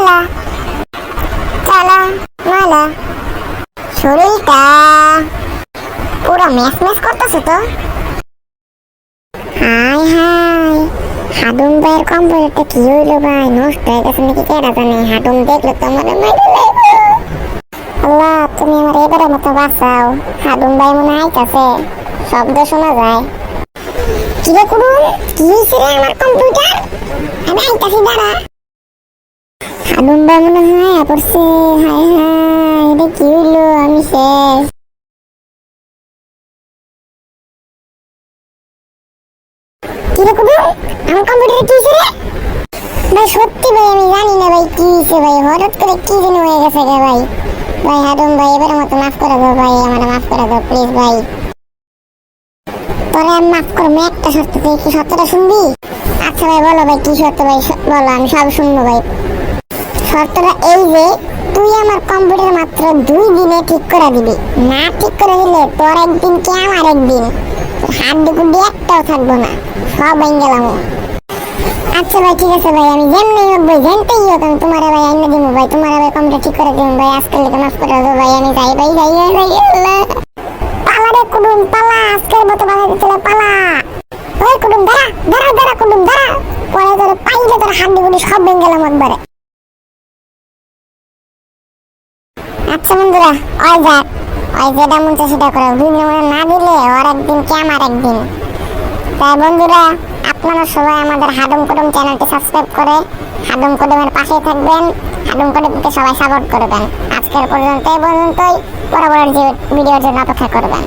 মালা চালা মালা। শরীরটা পুরো ম্যাচ ম্যাচ করতেছে তো। হাই হাই, হাডুম ভাইয়ের কম্পিউটারটা কি হইলো ভাই? নষ্ট হয়ে গেছে নাকি কেডা জানে? হাডুম দেখলো তো আমার আল্লাহ, তুমি আমার এবারের মতো বাঁচাও। হাডুম ভাই মনে আইতাছে, শব্দ শোনা যায়। কিরে কুড়ুল, কি হয়েছে রে আমার কম্পিউটার? আমি আইতাছি, দাঁড়া। হাডুম ভাই মনে হয় পড়ছে। হাই হাই, এটা কি হইলো? আমি শেষ। কিরে কুড়ুল, আমার কম্পিউটারে কি হয়েছে রে? ভাই সত্যি ভাই আমি জানি না ভাই কি হয়েছে ভাই, হঠাৎ করে কি যেন হয়ে গেছে রে ভাই। ভাই হাডুম ভাই এবারের মতো মাফ করে দাও ভাই, আমার মাফ করে দাও প্লিজ ভাই। তোরে আমি মাফ করবো একটা শর্ত, তুই কি শর্তটা শুনবি? আচ্ছা ভাই বলো ভাই কি শর্ত ভাই, বলো আমি সব শুনবো ভাই। শর্তটা এই যে তুই আমার কম্পিউটার মাত্র 2 দিনে ঠিক করে দিবি, না ঠিক করে দিলে তোর একদিন কি আমার একদিন, হাড্ডি গুড্ডি একটাও থাকবো না, সব ভেঙে গেলাম। আচ্ছা ভাই ঠিক আছে ভাই, আমি যেমনি হোক ভাই যেমতেই হোক আমি তোমার ভাই আইনা দিব ভাই, তোমার ভাই কম্পিউটার ঠিক করে দিব ভাই, আজকের লেগে মাফ করে দাও ভাই, আমি যাই ভাই যাই ভাই। আল্লাহ পালা রে কুডুম পালা, আজকের মতো বাধা দিতে পালা। ওই কুডুম দাঁড়া দাঁড়া দাঁড়া, কুডুম দাঁড়া, পরে তোর পাইলে তোর হাড্ডি গুড্ডি সব ভেঙে গেলাম একবারে। আচ্ছা বন্ধুরা, ওই যাক, ওই যেটা মন চায় সেটা করো, দুই মনে না দিলে ওর একদিন কি আমার একদিন। তাই বন্ধুরা আপনারা সবাই আমাদের হাডুম কুডুম চ্যানেলটি সাবস্ক্রাইব করে হাডুম কুডুমের পাশে থাকবেন, হাডুম কুডুমকে সবাই সাপোর্ট করবেন। আজকের পর্যন্তই, পরবর্তী ভিডিওর জন্য অপেক্ষা করবেন।